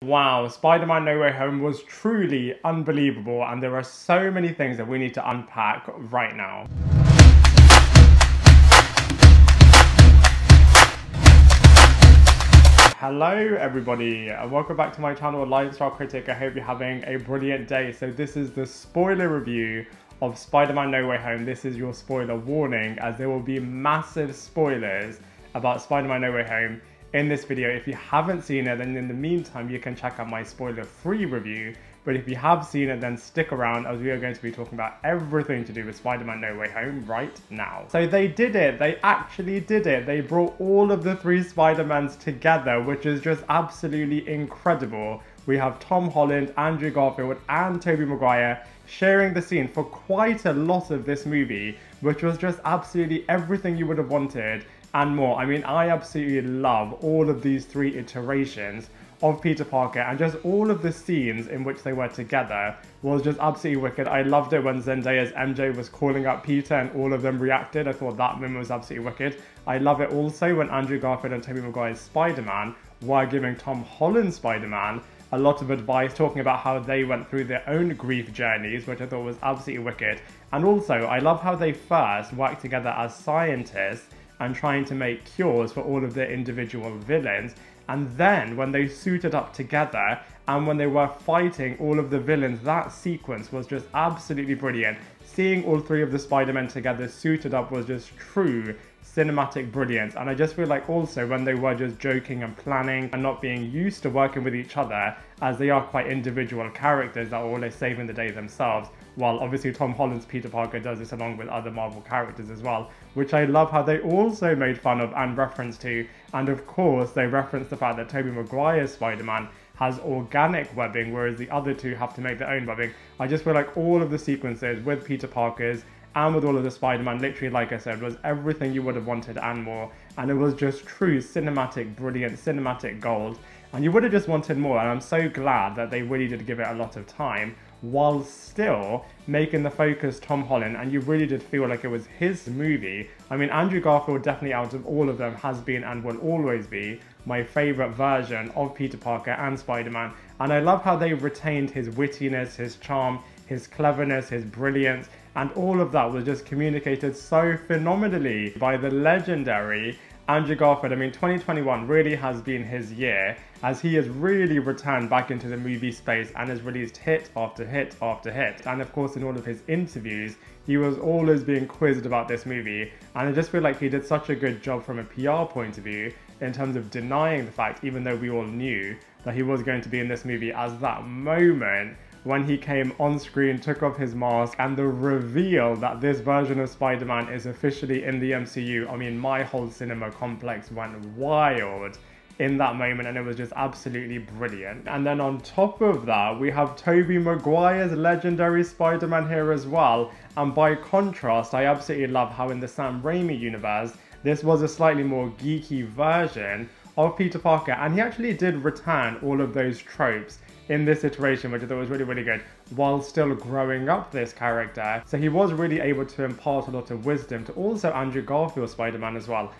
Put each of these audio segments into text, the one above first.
Wow, Spider-Man No Way Home was truly unbelievable, and there are so many things that we need to unpack right now. Hello everybody, and welcome back to my channel, Lifestyle Critic. I hope you're having a brilliant day. So this is the spoiler review of Spider-Man No Way Home. This is your spoiler warning, as there will be massive spoilers about Spider-Man No Way Home in this video. If you haven't seen it, then in the meantime you can check out my spoiler-free review. But if you have seen it, then stick around, as we are going to be talking about everything to do with Spider-Man No Way Home right now. So they did it, they actually did it. They brought all of the three Spider-Mans together, which is just absolutely incredible. We have Tom Holland, Andrew Garfield and Tobey Maguire sharing the scene for quite a lot of this movie, which was just absolutely everything you would have wanted and more. I mean, I absolutely love all of these three iterations of Peter Parker, and just all of the scenes in which they were together was just absolutely wicked. I loved it when Zendaya's MJ was calling out Peter and all of them reacted. I thought that moment was absolutely wicked. I love it also when Andrew Garfield and Tobey Maguire's Spider-Man were giving Tom Holland's Spider-Man a lot of advice, talking about how they went through their own grief journeys, which I thought was absolutely wicked. And also, I love how they first worked together as scientists and trying to make cures for all of their individual villains. And then when they suited up together and when they were fighting all of the villains, that sequence was just absolutely brilliant. Seeing all three of the Spider-Men together suited up was just true cinematic brilliance. And I just feel like also when they were just joking and planning and not being used to working with each other, as they are quite individual characters that are always saving the day themselves, while obviously Tom Holland's Peter Parker does this along with other Marvel characters as well, which I love how they also made fun of and reference to. And of course they referenced the fact that Tobey Maguire's Spider-Man has organic webbing, whereas the other two have to make their own webbing. I just feel like all of the sequences with Peter Parker's and with all of the Spider-Man, literally, like I said, was everything you would have wanted and more. And it was just true cinematic, brilliant, cinematic gold. And you would have just wanted more, and I'm so glad that they really did give it a lot of time, while still making the focus Tom Holland, and you really did feel like it was his movie. I mean, Andrew Garfield definitely out of all of them has been and will always be my favourite version of Peter Parker and Spider-Man. And I love how they retained his wittiness, his charm, his cleverness, his brilliance, and all of that was just communicated so phenomenally by the legendary Andrew Garfield. I mean, 2021 really has been his year, as he has really returned back into the movie space and has released hit after hit after hit. And of course, in all of his interviews, he was always being quizzed about this movie. And I just feel like he did such a good job from a PR point of view in terms of denying the fact, even though we all knew that he was going to be in this movie, as that moment when he came on screen, took off his mask, and the reveal that this version of Spider-Man is officially in the MCU. I mean, my whole cinema complex went wild in that moment, and it was just absolutely brilliant. And then on top of that, we have Tobey Maguire's legendary Spider-Man here as well. And by contrast, I absolutely love how in the Sam Raimi universe, this was a slightly more geeky version of Peter Parker, and he actually did return all of those tropes in this iteration, which I thought was really, really good, while still growing up this character. So he was really able to impart a lot of wisdom to also Andrew Garfield's Spider-Man as well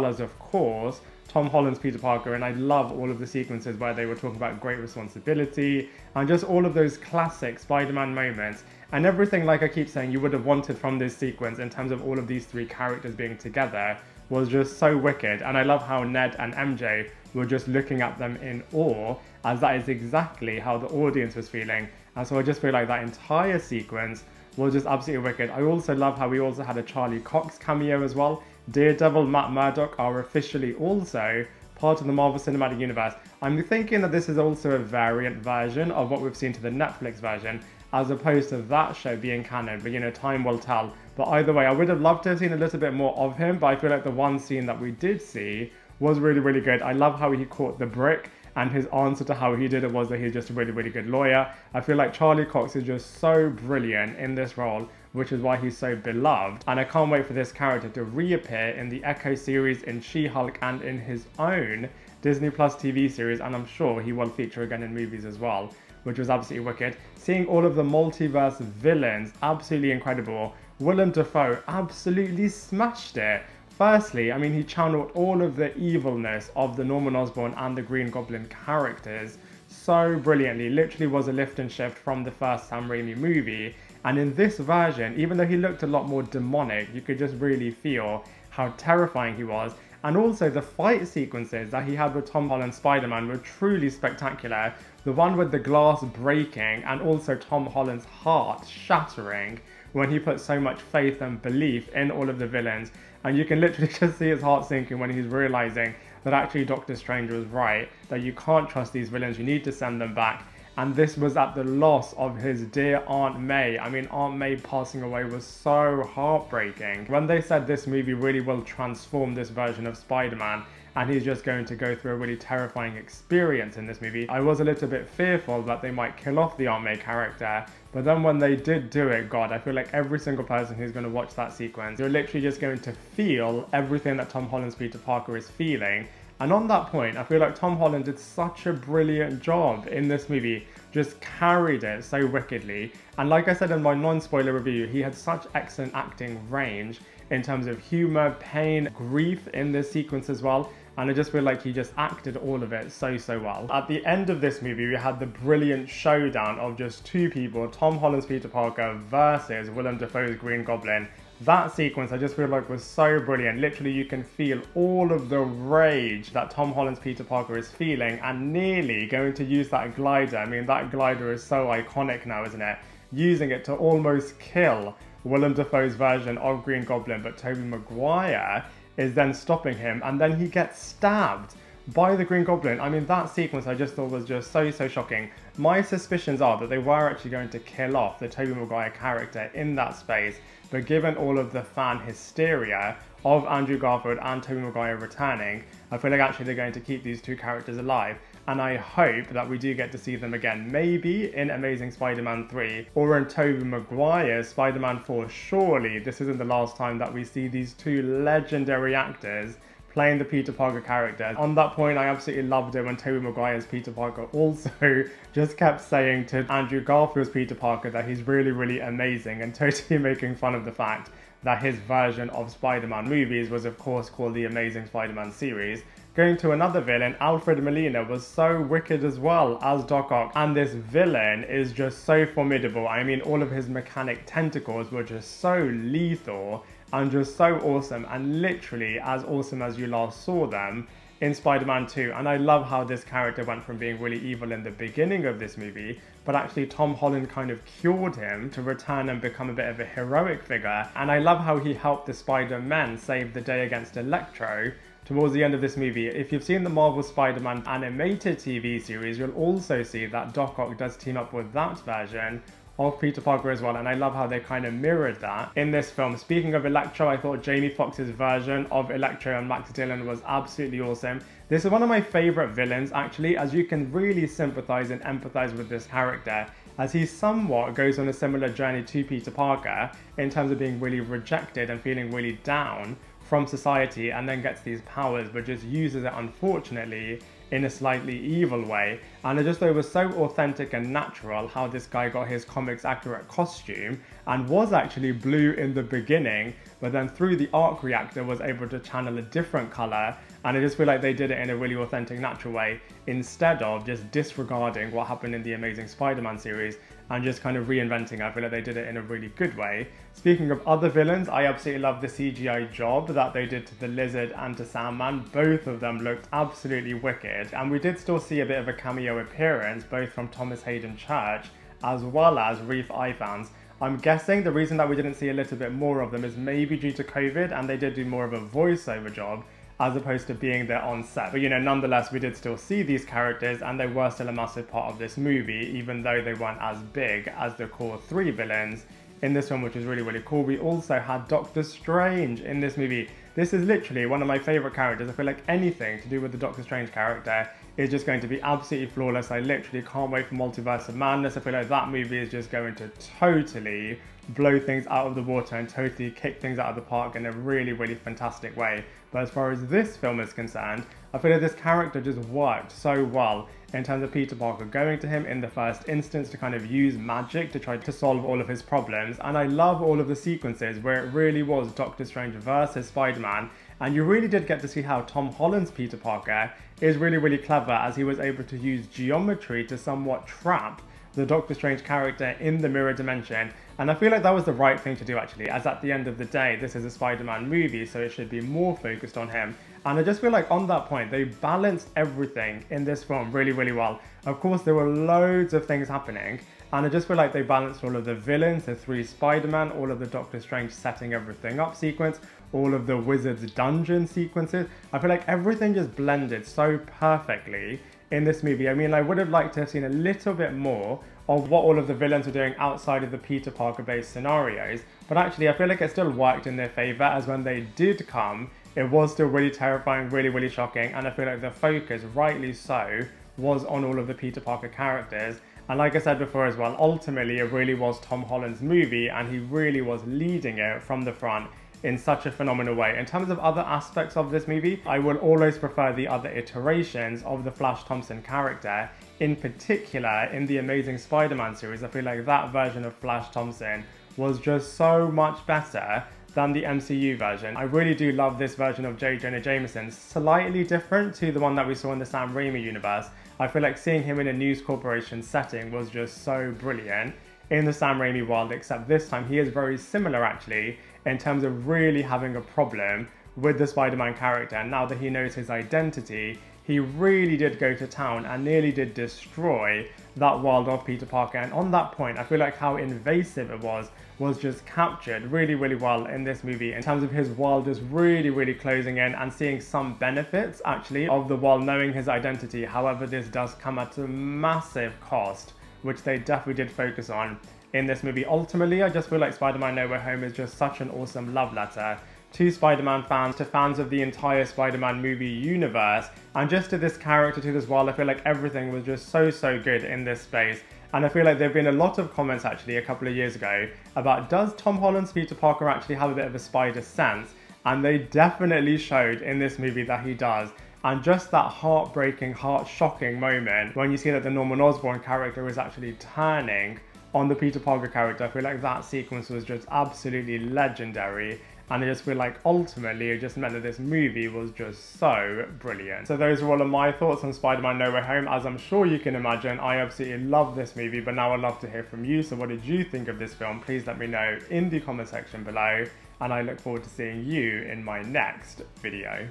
as of course Tom Holland's Peter Parker. And I love all of the sequences where they were talking about great responsibility and just all of those classic Spider-Man moments and everything, like I keep saying, you would have wanted from this sequence in terms of all of these three characters being together was just so wicked. And I love how Ned and MJ were just looking at them in awe, as that is exactly how the audience was feeling. And so I just feel like that entire sequence was just absolutely wicked. I also love how we also had a Charlie Cox cameo as well. Daredevil, Matt Murdock are officially also part of the Marvel Cinematic Universe. I'm thinking that this is also a variant version of what we've seen to the Netflix version, as opposed to that show being canon, but you know, time will tell. But either way, I would have loved to have seen a little bit more of him, but I feel like the one scene that we did see was really, really good. I love how he caught the brick, and his answer to how he did it was that he's just a really, really good lawyer. I feel like Charlie Cox is just so brilliant in this role, which is why he's so beloved. And I can't wait for this character to reappear in the Echo series, in She-Hulk, and in his own Disney Plus TV series, and I'm sure he will feature again in movies as well, which was absolutely wicked. Seeing all of the multiverse villains, absolutely incredible. Willem Dafoe absolutely smashed it. Firstly, I mean, he channeled all of the evilness of the Norman Osborn and the Green Goblin characters so brilliantly. Literally was a lift and shift from the first Sam Raimi movie. And in this version, even though he looked a lot more demonic, you could just really feel how terrifying he was. And also the fight sequences that he had with Tom Holland's Spider-Man were truly spectacular. The one with the glass breaking and also Tom Holland's heart shattering when he put so much faith and belief in all of the villains. And you can literally just see his heart sinking when he's realizing that actually Doctor Strange was right, that you can't trust these villains, you need to send them back. And this was at the loss of his dear Aunt May. I mean, Aunt May passing away was so heartbreaking. When they said this movie really will transform this version of Spider-Man, and he's just going to go through a really terrifying experience in this movie, I was a little bit fearful that they might kill off the Aunt May character. But then when they did do it, God, I feel like every single person who's going to watch that sequence, you're literally just going to feel everything that Tom Holland's Peter Parker is feeling. And on that point, I feel like Tom Holland did such a brilliant job in this movie, just carried it so wickedly. And like I said in my non-spoiler review, he had such excellent acting range in terms of humor, pain, grief in this sequence as well. And I just feel like he just acted all of it so well. At the end of this movie, we had the brilliant showdown of just two people, Tom Holland's Peter Parker versus Willem Dafoe's Green Goblin. That sequence I just feel like was so brilliant. Literally you can feel all of the rage that Tom Holland's Peter Parker is feeling and nearly going to use that glider. I mean, that glider is so iconic now, isn't it? Using it to almost kill Willem Dafoe's version of Green Goblin, but Tobey Maguire is then stopping him and then he gets stabbed by the Green Goblin. I mean, that sequence I just thought was just so shocking. My suspicions are that they were actually going to kill off the Tobey Maguire character in that space, but given all of the fan hysteria of Andrew Garfield and Tobey Maguire returning, I feel like actually they're going to keep these two characters alive. And I hope that we do get to see them again, maybe in Amazing Spider-Man 3 or in Tobey Maguire's Spider-Man 4. Surely this isn't the last time that we see these two legendary actors playing the Peter Parker character. On that point, I absolutely loved it when Tobey Maguire's Peter Parker also just kept saying to Andrew Garfield's Peter Parker that he's really amazing, and totally making fun of the fact that his version of Spider-Man movies was of course called the Amazing Spider-Man series. Going to another villain, Alfred Molina was so wicked as well as Doc Ock, and this villain is just so formidable. I mean, all of his mechanic tentacles were just so lethal and just so awesome, and literally as awesome as you last saw them in Spider-Man 2. And I love how this character went from being really evil in the beginning of this movie, but actually Tom Holland kind of cured him to return and become a bit of a heroic figure. And I love how he helped the Spider-Men save the day against Electro towards the end of this movie. If you've seen the Marvel Spider-Man animated TV series, you'll also see that Doc Ock does team up with that version of Peter Parker as well, and I love how they kind of mirrored that in this film. Speaking of Electro, I thought Jamie Foxx's version of Electro and Max Dillon was absolutely awesome. This is one of my favourite villains actually, as you can really sympathise and empathise with this character, as he somewhat goes on a similar journey to Peter Parker in terms of being really rejected and feeling really down from society, and then gets these powers but just uses it unfortunately in a slightly evil way. And I just thought it was so authentic and natural how this guy got his comics accurate costume and was actually blue in the beginning, but then through the arc reactor was able to channel a different colour. And I just feel like they did it in a really authentic, natural way, instead of just disregarding what happened in the Amazing Spider-Man series and just kind of reinventing it. I feel like they did it in a really good way. Speaking of other villains, I absolutely love the CGI job that they did to the Lizard and to Sandman. Both of them looked absolutely wicked. And we did still see a bit of a cameo appearance, both from Thomas Haden Church as well as Rhys Ifans. I'm guessing the reason that we didn't see a little bit more of them is maybe due to COVID, and they did do more of a voiceover job as opposed to being there on set. But you know, nonetheless, we did still see these characters and they were still a massive part of this movie, even though they weren't as big as the core three villains in this one, which was really cool. We also had Doctor Strange in this movie. This is literally one of my favourite characters. I feel like anything to do with the Doctor Strange character is just going to be absolutely flawless. I literally can't wait for Multiverse of Madness. I feel like that movie is just going to totally blow things out of the water and totally kick things out of the park in a really fantastic way. But as far as this film is concerned, I feel like this character just worked so well in terms of Peter Parker going to him in the first instance to kind of use magic to try to solve all of his problems. And I love all of the sequences where it really was Doctor Strange versus Spider-Man, And you really did get to see how Tom Holland's Peter Parker is really, really clever, as he was able to use geometry to somewhat trap the Doctor Strange character in the mirror dimension. And I feel like that was the right thing to do, actually, as at the end of the day, this is a Spider-Man movie, so it should be more focused on him. And I just feel like on that point, they balanced everything in this film really, really well. Of course, there were loads of things happening, and I just feel like they balanced all of the villains, the 3 Spider-Man, all of the Doctor Strange setting everything up sequence, all of the Wizard's dungeon sequences. I feel like everything just blended so perfectly in this movie. I mean, I would have liked to have seen a little bit more of what all of the villains were doing outside of the Peter Parker based scenarios, but actually I feel like it still worked in their favour, as when they did come, it was still really terrifying, really, really shocking, and I feel like the focus, rightly so, was on all of the Peter Parker characters. And like I said before as well, ultimately it really was Tom Holland's movie, and he really was leading it from the front in such a phenomenal way. In terms of other aspects of this movie, I will always prefer the other iterations of the Flash Thompson character. In particular, in the Amazing Spider-Man series, I feel like that version of Flash Thompson was just so much better than the MCU version. I really do love this version of J. Jonah Jameson, slightly different to the one that we saw in the Sam Raimi universe. I feel like seeing him in a News Corporation setting was just so brilliant in the Sam Raimi world, except this time he is very similar actually in terms of really having a problem with the Spider-Man character. And now that he knows his identity, he really did go to town and nearly did destroy that world of Peter Parker. And on that point, I feel like how invasive it was just captured really, really well in this movie, in terms of his world just really, really closing in, and seeing some benefits actually of the world knowing his identity. However, this does come at a massive cost, which they definitely did focus on in this movie. Ultimately, I just feel like Spider-Man No Way Home is just such an awesome love letter to Spider-Man fans, to fans of the entire Spider-Man movie universe, and just to this character, to this world. I feel like everything was just so, so good in this space. And I feel like there have been a lot of comments actually a couple of years ago about, does Tom Holland's Peter Parker actually have a bit of a spider sense? And they definitely showed in this movie that he does. And just that heartbreaking, heart-shocking moment when you see that the Norman Osborn character is actually turning on the Peter Parker character, I feel like that sequence was just absolutely legendary. And I just feel like ultimately it just meant that this movie was just so brilliant. So those are all of my thoughts on Spider-Man No Way Home. As I'm sure you can imagine, I absolutely love this movie, but now I'd love to hear from you. So what did you think of this film? Please let me know in the comment section below, and I look forward to seeing you in my next video.